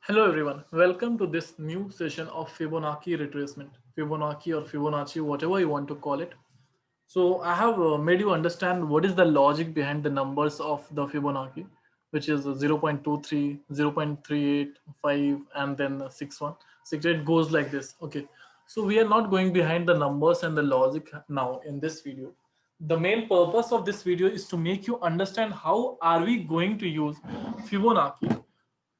Hello everyone, welcome to this new session of Fibonacci retracement, Fibonacci or Fibonacci, whatever you want to call it. So I have made you understand what is the logic behind the numbers of the Fibonacci, which is 0.23, 0.385, and then 61. 68 goes like this. Okay, so we are not going behind the numbers and the logic now in this video. The main purpose of this video is to make you understand how are we going to use Fibonacci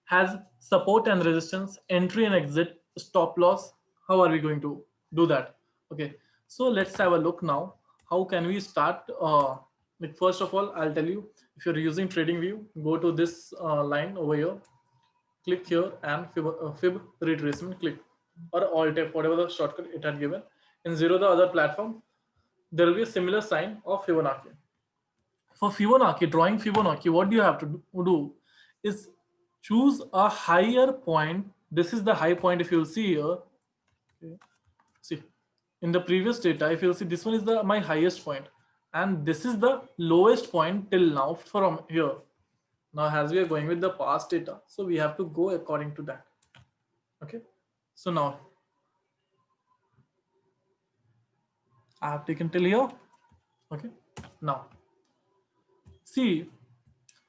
has support and resistance, entry and exit, stop loss. How are we going to do that? Okay, so let's have a look now. How can we start? Like first of all, I'll tell you, if you're using TradingView, go to this line over here, click here and fib retracement, click, or alt F, whatever the shortcut it had given. In zero, the other platform, there will be a similar sign of Fibonacci. For Fibonacci, drawing Fibonacci, what do you have to do is choose a higher point. This is the high point. If you'll see here, okay, see in the previous data, if you'll see, this one is the my highest point, and this is the lowest point till now from here. Now, as we are going with the past data, so we have to go according to that. Okay, so now I have taken till here. Okay, now see,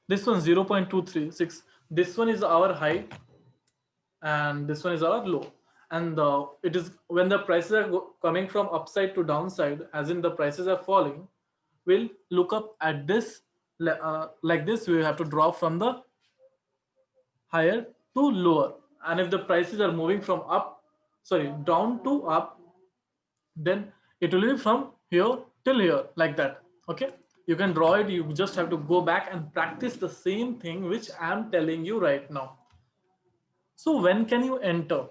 this one 0.236. This one is our high and this one is our low, and it is when the prices are coming from upside to downside, as in the prices are falling, we'll look up at this like this. We have to draw from the higher to lower, and if the prices are moving from up, sorry, down to up, then it will be from here till here, like that. Okay, you can draw it. You just have to go back and practice the same thing which I am telling you right now. So when can you enter?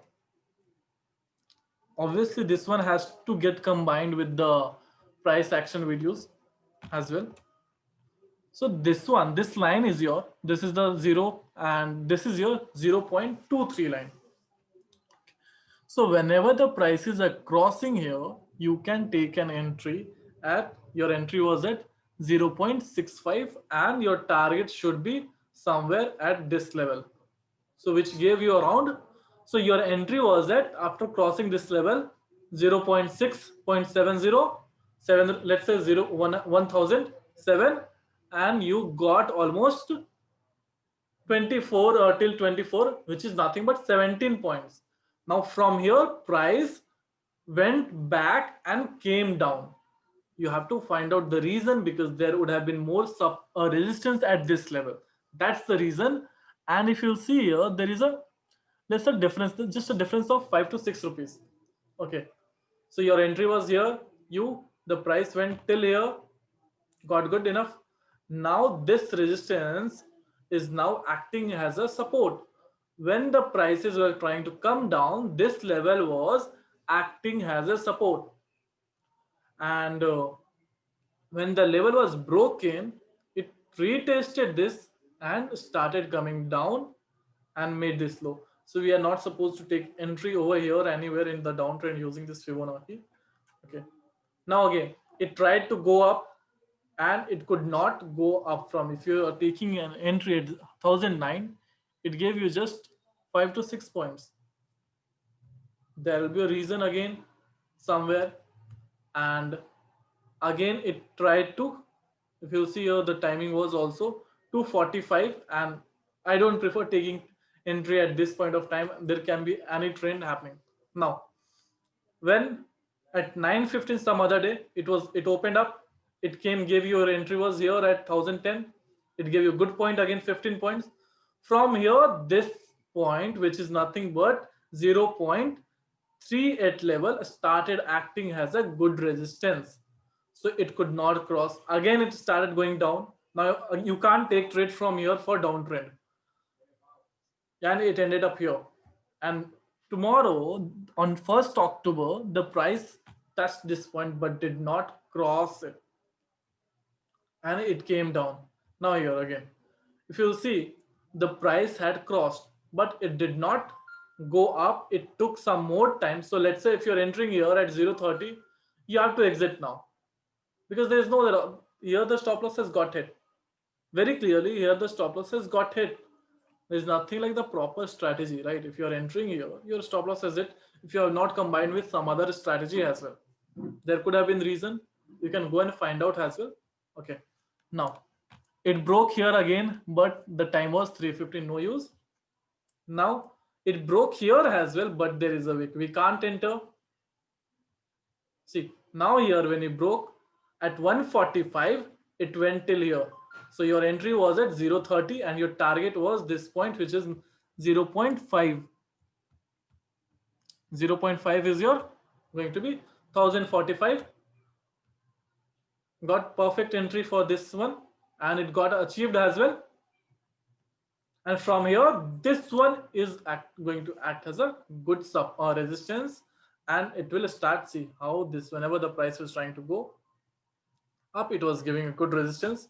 Obviously this one has to get combined with the price action videos as well. So this line is your, this is the 0 and this is your 0.23 line. So whenever the prices are crossing here, you can take an entry at, your entry was at 0.65 and your target should be somewhere at this level. So which gave you around, so your entry was at, after crossing this level, 0.6.707, let's say 1007, and you got almost 24 till 24, which is nothing but 17 points. Now from here price went back and came down. You have to find out the reason, because there would have been more resistance at this level. That's the reason. And if you see here, there is a lesser difference, just a difference of 5 to 6 rupees. Okay, so your entry was here, the price went till here, got good enough. Now this resistance is now acting as a support. When the prices were trying to come down, this level was acting as a support, and when the level was broken, it retested this and started coming down and made this low. So we are not supposed to take entry over here anywhere in the downtrend using this Fibonacci. Okay, now again it tried to go up and it could not go up. From, if you are taking an entry at 1009, it gave you just 5 to 6 points. There will be a reason again somewhere, and again it tried to, if you see here, the timing was also 2:45, and I don't prefer taking entry at this point of time. There can be any trend happening. Now when at 9:15 some other day, it opened up, it came, gave you, your entry was here at 1010, it gave you a good point, again 15 points. From here, this point, which is nothing but 0.38 level, started acting as a good resistance. So it could not cross. Again it started going down. Now you can't take trade from here for downtrend, and it ended up here. And tomorrow on 1st October, the price touched this point but did not cross it, and it came down. Now here again, if you see, the price had crossed but it did not go up, it took some more time. So let's say if you're entering here at 0.30, you have to exit now, because there is no, here the stop loss has got hit very clearly. Here the stop loss has got hit. There's nothing like the proper strategy, right? If you're entering here, your stop loss is it. If you have not combined with some other strategy as well, there could have been reason. You can go and find out as well. Okay. Now it broke here again, but the time was 3:50. No use. Now it broke here as well, but there is a wick. We can't enter. See, now here when it broke at 145, it went till here. So your entry was at 0.30 and your target was this point, which is 0.5. 0.5 is your going to be 1045. Got perfect entry for this one and it got achieved as well. And from here, this one is going to act as a good resistance, and it will start. See how this, whenever the price was trying to go up, it was giving a good resistance.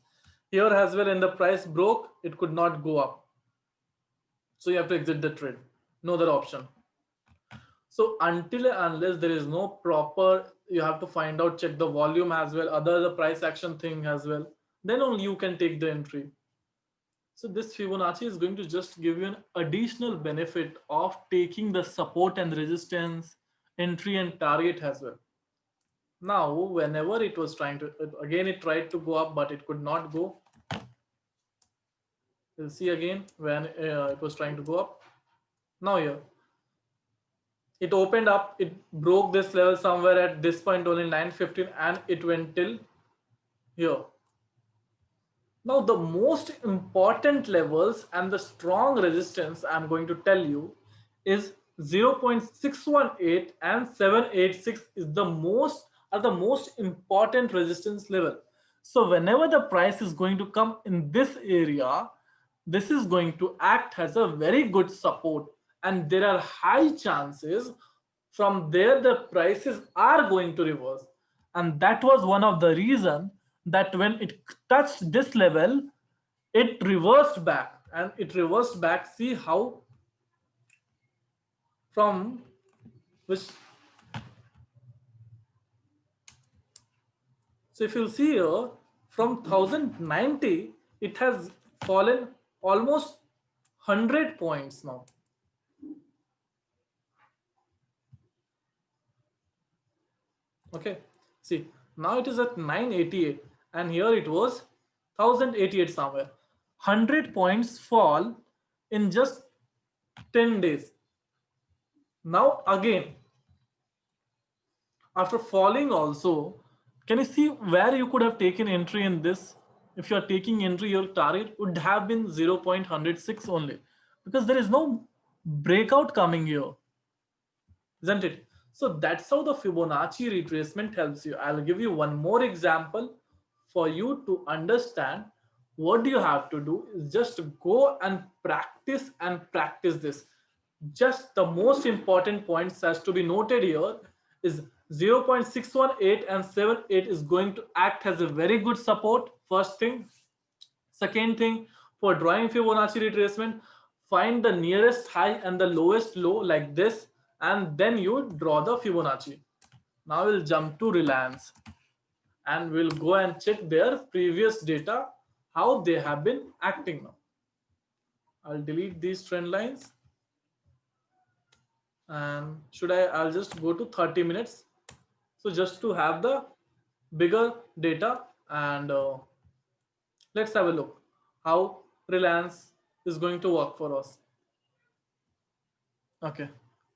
Here as well, and the price broke, it could not go up. So you have to exit the trade. No other option. So until and unless there is no proper, you have to find out, check the volume as well, other the price action thing as well. Then only you can take the entry. So this Fibonacci is going to just give you an additional benefit of taking the support and resistance, entry and target as well. Now, whenever it was trying to, again, it tried to go up, but it could not go. We'll see again when it was trying to go up. Now here, it opened up, it broke this level somewhere at this point only 9:15 and it went till here. Now the most important levels and the strong resistance I'm going to tell you is 0.618 and 786 is the most important resistance level. So whenever the price is going to come in this area, this is going to act as a very good support, and there are high chances from there the prices are going to reverse. And that was one of the reason that when it touched this level, it reversed back, and it reversed back. See how from which, so if you see here from 1090 it has fallen almost 100 points now. Okay, see now it is at 988 and here it was 1088 somewhere. 100 points fall in just 10 days. Now again, after falling also, can you see where you could have taken entry in this? If you are taking entry, your target would have been 0.106 only, because there is no breakout coming here, isn't it? So that's how the Fibonacci retracement helps you. I'll give you one more example for you to understand. What you have to do is just go and practice this. Just the most important points has to be noted here is 0.618 and 78 is going to act as a very good support. First thing. Second thing, for drawing Fibonacci retracement, find the nearest high and the lowest low like this, and then you draw the Fibonacci. Now we'll jump to Reliance and we'll go and check their previous data, how they have been acting now. I'll delete these trend lines. And I'll just go to 30 minutes. So just to have the bigger data, and let's have a look how Reliance is going to work for us. Okay,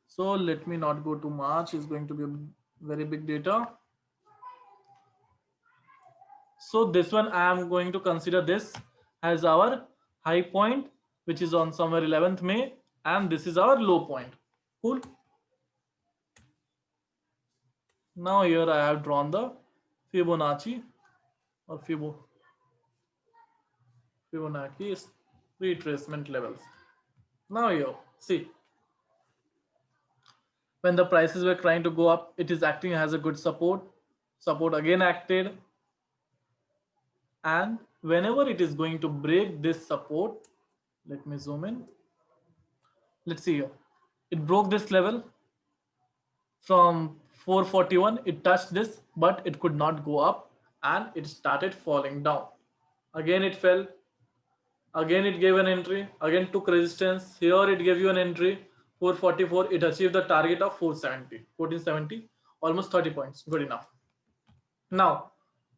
so let me not go to March. It's going to be a very big data. So this one I am going to consider this as our high point, which is on somewhere 11th May, and this is our low point. Cool. Now here I have drawn the Fibonacci or Fibonacci retracement levels. Now here, see, when the prices were trying to go up, it is acting as a good support. Support again acted, and whenever it is going to break this support, let me zoom in. Let's see here. It broke this level from 441. It touched this, but it could not go up, and it started falling down. Again, it fell. Again it gave an entry, again took resistance. Here it gave you an entry, 444. It achieved the target of 470, 1470, almost 30 points. Good enough. Now,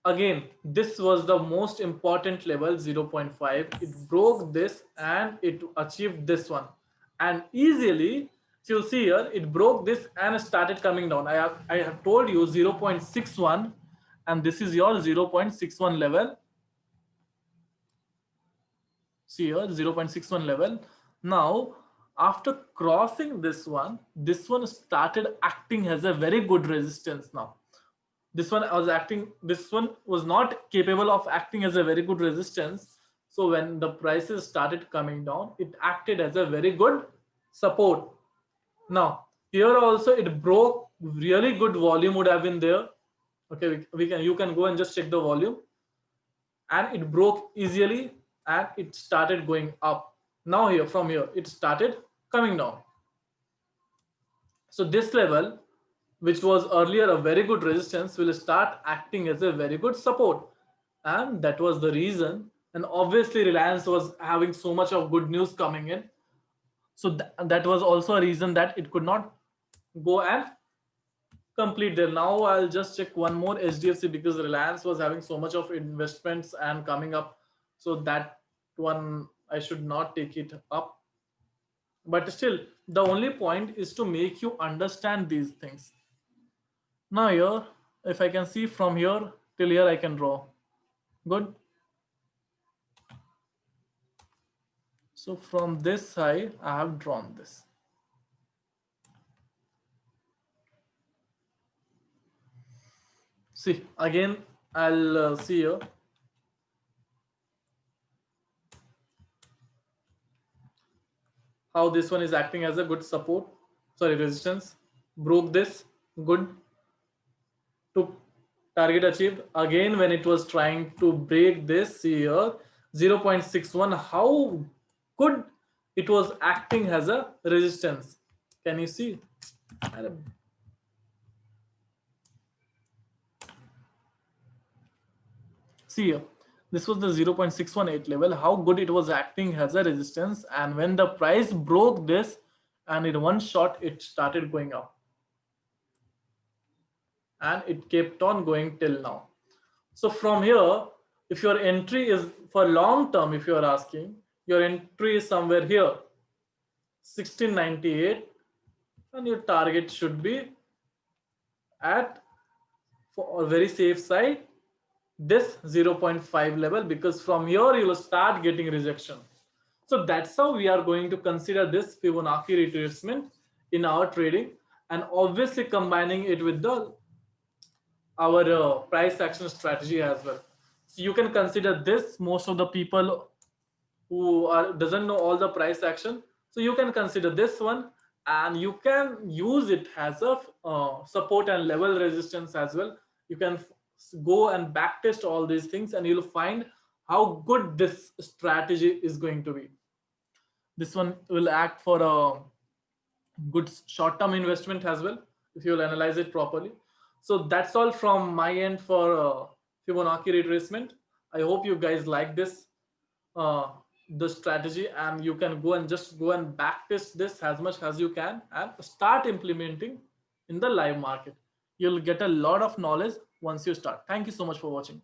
again, this was the most important level, 0.5. It broke this and it achieved this one. And easily, if you see here, it broke this and started coming down. I have told you 0.61, and this is your 0.61 level. See here, 0.61 level. Now, after crossing this one started acting as a very good resistance now. This one was not capable of acting as a very good resistance. So when the prices started coming down, it acted as a very good support. Now, here also it broke, really good volume would have been there. Okay, you can go and just check the volume, and it broke easily and it started going up. Now here, from here, it started coming down. So this level, which was earlier a very good resistance, will start acting as a very good support. And that was the reason. And obviously Reliance was having so much of good news coming in. So that was also a reason that it could not go and complete there. Now I'll just check one more HDFC, because Reliance was having so much of investments and coming up. So that one I should not take it up. But still, the only point is to make you understand these things. Now here, if I can see from here till here, I can draw. Good. So from this side, I have drawn this. See, again, I'll see here. How this one is acting as a good support, sorry, resistance. Broke this, good. To target achieved. Again, when it was trying to break this, see here, 0.61, how good it was acting as a resistance. Can you see? See here, this was the 0.618 level, how good it was acting as a resistance. And when the price broke this, and in one shot it started going up, and it kept on going till now. So from here, if your entry is for long term, if you are asking, your entry is somewhere here, 1698, and your target should be at, for a very safe side, this 0.5 level, because from here you will start getting rejection. So that's how we are going to consider this Fibonacci retracement in our trading, and obviously combining it with the our price action strategy as well. So you can consider this. Most of the people who doesn't know all the price action, so you can consider this one, and you can use it as a support and level resistance as well. You can go and back test all these things, and you'll find how good this strategy is going to be. This one will act for a good short-term investment as well, if you'll analyze it properly. So that's all from my end for Fibonacci retracement. I hope you guys like this the strategy, and you can go and just go and back test this as much as you can and start implementing in the live market. You'll get a lot of knowledge once you start. Thank you so much for watching.